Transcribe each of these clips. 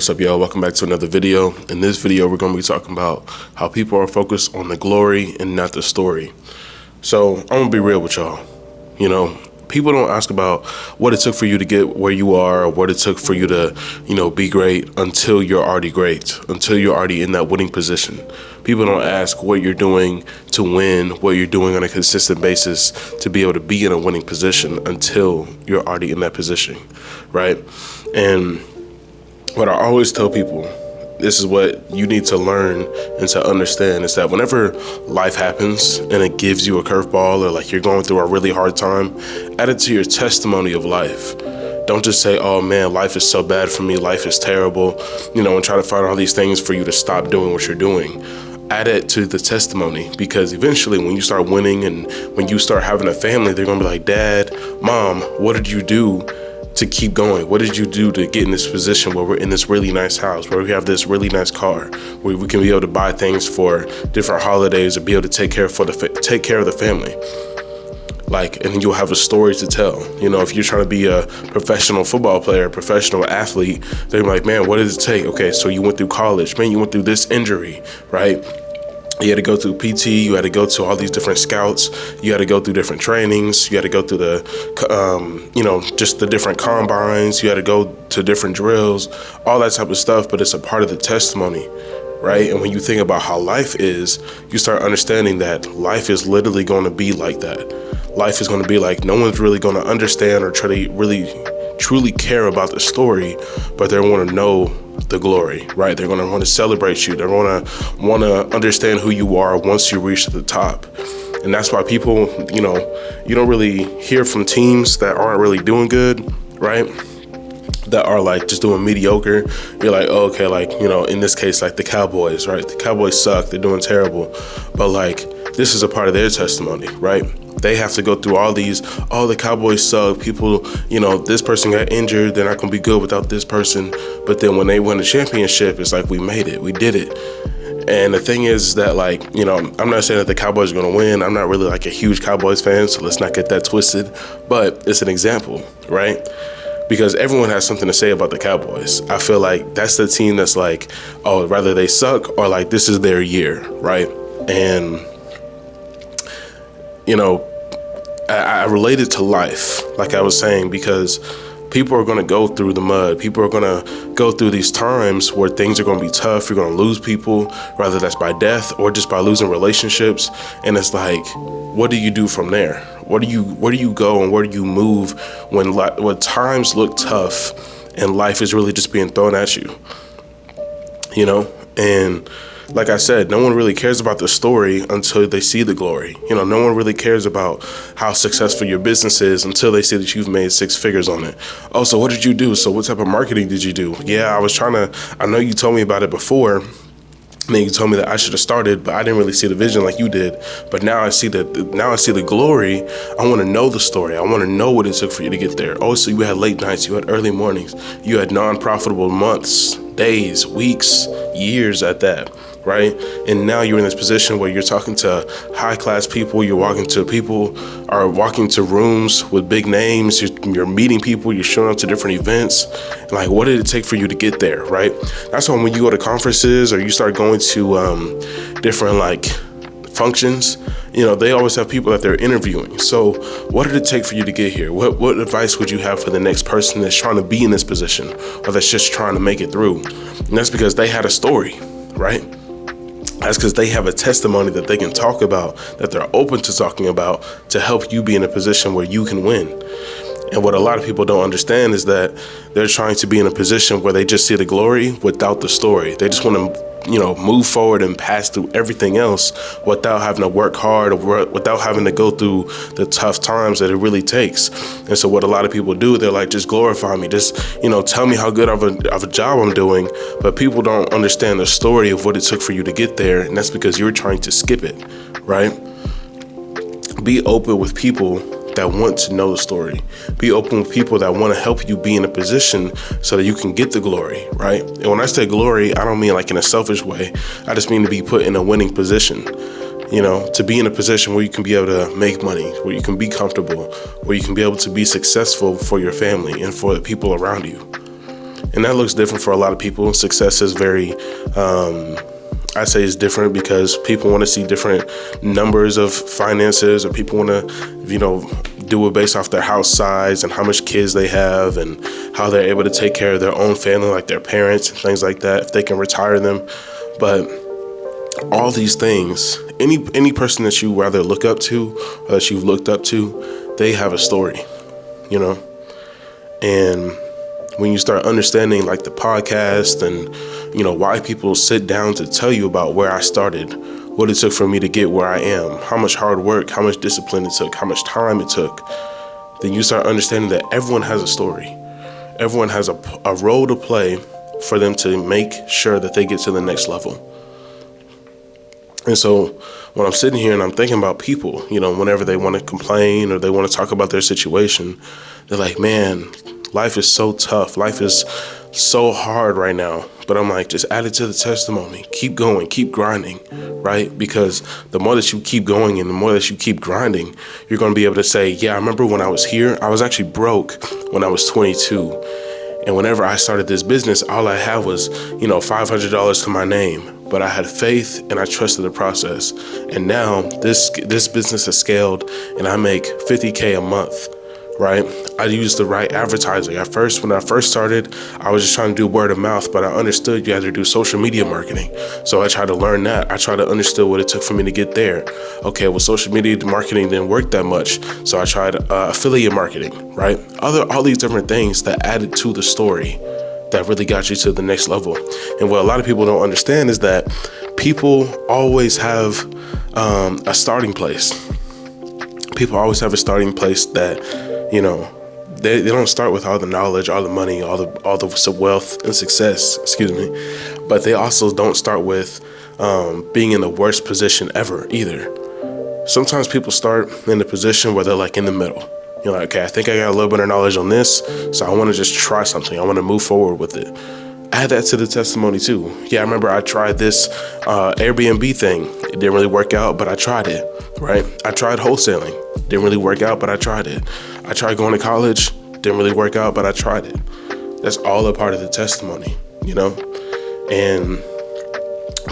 What's up, y'all? Welcome back to another video. In this video, we're going to be talking about how people are focused on the glory and not the story. So I'm going to be real with y'all. People don't ask about what it took for you to get where you are, or what it took for you to, be great until you're already great, until you're already in that winning position. People don't ask what you're doing to win, what you're doing on a consistent basis to be able to be in a winning position until you're already in that position, right? And what I always tell people, this is what you need to learn and to understand, is that whenever life happens and it gives you a curveball, or like you're going through a really hard time, add it to your testimony of life. Don't just say, oh man, life is so bad for me, life is terrible, and try to find all these things for you to stop doing what you're doing. Add it to the testimony, because eventually when you start winning and when you start having a family, they're gonna be like, Dad, Mom, what did you do to keep going? What did you do to get in this position where we're in this really nice house, where we have this really nice car, where we can be able to buy things for different holidays or be able to take care of the family? And then you'll have a story to tell. If you're trying to be a professional football player, professional athlete, they're like, man, what did it take? Okay, so you went through college, man, you went through this injury, right? You had to go through PT, you had to go to all these different scouts, you had to go through different trainings, you had to go through just the different combines, you had to go to different drills, all that type of stuff, but it's a part of the testimony, right? And when you think about how life is, you start understanding that life is literally going to be like that. Life is going to be like, no one's really going to understand or try to really truly care about the story, but they want to know the glory, right? They're going to want to celebrate you. They're going to want to understand who you are once you reach the top. And that's why people, you don't really hear from teams that aren't really doing good, right? That are like just doing mediocre. You're like, oh, okay, in this case, like the Cowboys, right? The Cowboys suck. They're doing terrible. But this is a part of their testimony, right? They have to go through all these, oh, the Cowboys suck. People, this person got injured. They're not going to be good without this person. But then when they win the championship, it's like, we made it. We did it. And the thing is that, I'm not saying that the Cowboys are going to win. I'm not really a huge Cowboys fan, so let's not get that twisted. But it's an example, right? Because everyone has something to say about the Cowboys. I feel like that's the team that's like, oh, rather they suck or this is their year, right? And, I relate it to life, like I was saying, because people are going to go through the mud. People are going to go through these times where things are going to be tough. You're going to lose people, whether that's by death or just by losing relationships. And it's like, what do you do from there? Where do you go and where do you move when times look tough and life is really just being thrown at you? And like I said, no one really cares about the story until they see the glory. No one really cares about how successful your business is until they see that you've made 6 figures on it. Oh, so what did you do? So what type of marketing did you do? Yeah, I know you told me about it before. And then you told me that I should have started, but I didn't really see the vision like you did. But now I see the glory. I want to know the story. I want to know what it took for you to get there. Oh, so you had late nights, you had early mornings, you had non-profitable months, days, weeks, years at that, right? And now you're in this position where you're talking to high-class people, you're walking to rooms with big names, you're meeting people, you're showing up to different events. What did it take for you to get there, right? That's why when you go to conferences or you start going to different functions, they always have people that they're interviewing. So what did it take for you to get here? What advice would you have for the next person that's trying to be in this position or that's just trying to make it through? And that's because they had a story, right? That's because they have a testimony that they can talk about, that they're open to talking about, to help you be in a position where you can win. And what a lot of people don't understand is that they're trying to be in a position where they just see the glory without the story. They just want to, move forward and pass through everything else without having to work hard or without having to go through the tough times that it really takes. And so what a lot of people do, they're like, just glorify me. Just, tell me how good of a job I'm doing. But people don't understand the story of what it took for you to get there. And that's because you're trying to skip it, right? Be open with people that want to know the story. Be open with people that want to help you be in a position so that you can get the glory, right? And when I say glory, I don't mean in a selfish way. I just mean to be put in a winning position, to be in a position where you can be able to make money, where you can be comfortable, where you can be able to be successful for your family and for the people around you. And that looks different for a lot of people. Success is very, I say it's different because people want to see different numbers of finances, or people want to, do it based off their house size and how much kids they have and how they're able to take care of their own family, like their parents and things like that, if they can retire them. But all these things, any person that you rather look up to or that you've looked up to, they have a story, and when you start understanding like the podcast and, why people sit down to tell you about where I started, what it took for me to get where I am, how much hard work, how much discipline it took, how much time it took, then you start understanding that everyone has a story. Everyone has a role to play for them to make sure that they get to the next level. And so when I'm sitting here and I'm thinking about people, whenever they want to complain or they want to talk about their situation, they're like, man, life is so tough. Life is so hard right now. But I'm like, just add it to the testimony. Keep going, keep grinding, right? Because the more that you keep going and the more that you keep grinding, you're going to be able to say, yeah, I remember when I was here, I was actually broke when I was 22. And whenever I started this business, all I had was, $500 to my name. But I had faith and I trusted the process. And now this business has scaled and I make $50K a month. Right? I used the right advertising. When I first started, I was just trying to do word of mouth, but I understood you had to do social media marketing. So I tried to learn that. I tried to understand what it took for me to get there. Okay, well, social media marketing didn't work that much. So I tried affiliate marketing, right? All these different things that added to the story that really got you to the next level. And what a lot of people don't understand is that people always have a starting place. People always have a starting place that, they don't start with all the knowledge, all the money, all the wealth and success, but they also don't start with being in the worst position ever either. Sometimes people start in a position where they're like in the middle. You're like, okay, I think I got a little bit of knowledge on this, so I want to just try something. I want to move forward with it. Add that to the testimony too. Yeah, I remember I tried this Airbnb thing. It didn't really work out, but I tried it, right? I tried wholesaling. Didn't really work out, but I tried it. I tried going to college. Didn't really work out, but I tried it. That's all a part of the testimony, And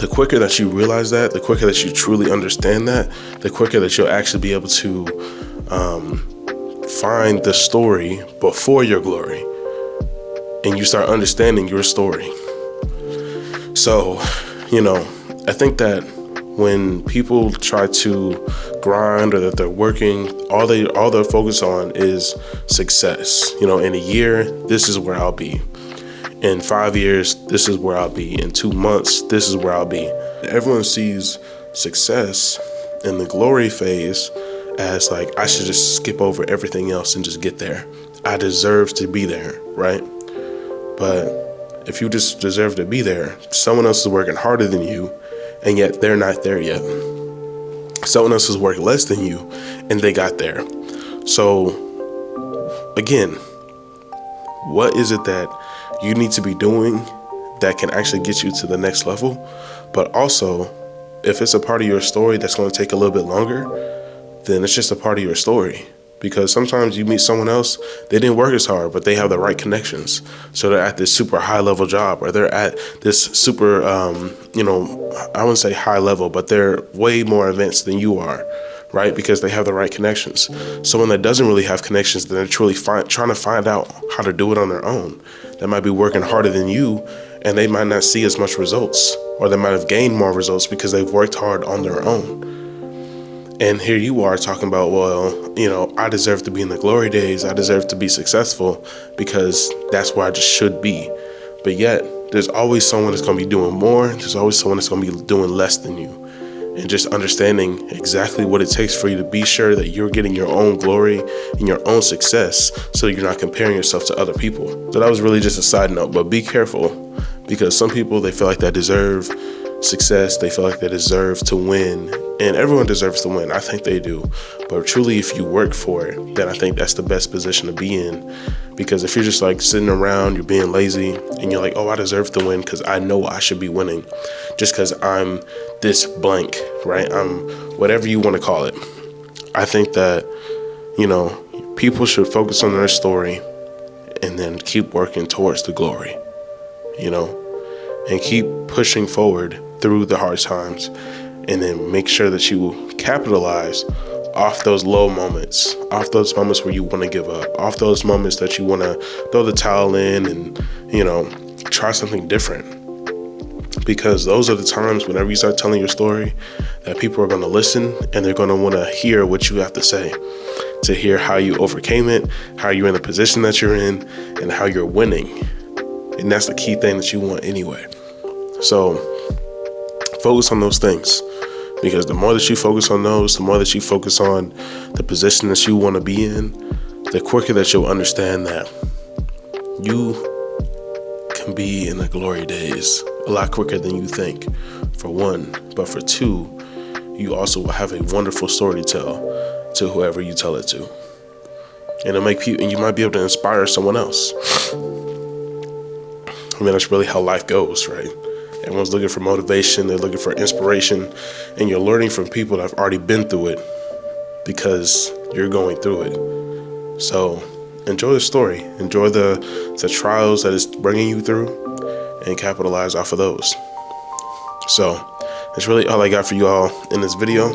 the quicker that you realize that, the quicker that you truly understand that, the quicker that you'll actually be able to find the story before your glory. And you start understanding your story. So, I think that when people try to grind or that they're working, all they're focused on is success. In a year, this is where I'll be. In 5 years, this is where I'll be. In 2 months, this is where I'll be. Everyone sees success in the glory phase as like, I should just skip over everything else and just get there. I deserve to be there, right? But if you just deserve to be there, someone else is working harder than you, and yet they're not there yet. Someone else has worked less than you, and they got there. So, again, what is it that you need to be doing that can actually get you to the next level? But also, if it's a part of your story that's going to take a little bit longer, then it's just a part of your story. Because sometimes you meet someone else, they didn't work as hard, but they have the right connections. So they're at this super high level job, or they're at this super, I wouldn't say high level, but they're way more advanced than you are, right? Because they have the right connections. Someone that doesn't really have connections, then they're truly trying to find out how to do it on their own. They might be working harder than you, and they might not see as much results, or they might have gained more results because they've worked hard on their own. And here you are talking about, well, I deserve to be in the glory days. I deserve to be successful because that's where I just should be. But yet, there's always someone that's going to be doing more. There's always someone that's going to be doing less than you. And just understanding exactly what it takes for you to be sure that you're getting your own glory and your own success so you're not comparing yourself to other people. So that was really just a side note, but be careful because some people, they feel like they deserve success. They feel like they deserve to win, and everyone deserves to win. I think they do. But truly, if you work for it, then I think that's the best position to be in. Because if you're just like sitting around, you're being lazy, and you're like, oh, I deserve to win because I know I should be winning just because I'm this blank, right? I'm whatever you want to call it. I think that, people should focus on their story and then keep working towards the glory. you know, and keep pushing forward through the hard times, and then make sure that you capitalize off those low moments, off those moments where you want to give up, off those moments that you want to throw the towel in and, you know, try something different. Because those are the times whenever you start telling your story that people are going to listen, and they're going to want to hear what you have to say, to hear how you overcame it, how you're in the position that you're in, and how you're winning. And that's the key thing that you want anyway. So focus on those things, because the more that you focus on those, the more that you focus on the position that you want to be in, the quicker that you'll understand that you can be in the glory days a lot quicker than you think, for one. But for two, you also will have a wonderful story to tell to whoever you tell it to. And it'll make people, and you might be able to inspire someone else. I mean, that's really how life goes, right? Everyone's looking for motivation, they're looking for inspiration, and you're learning from people that have already been through it because you're going through it. So enjoy the story, enjoy the trials that it's bringing you through, and capitalize off of those. So that's really all I got for you all in this video.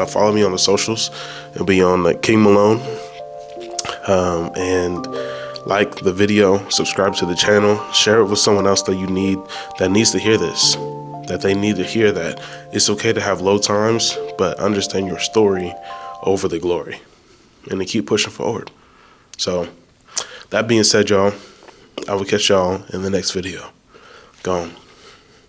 Follow me on the socials. It'll be on King Malone. And like the video, subscribe to the channel, share it with someone else that needs to hear this, that they need to hear that it's okay to have low times, but understand your story over the glory, and to keep pushing forward. So that being said, y'all, I will catch y'all in the next video. Gone.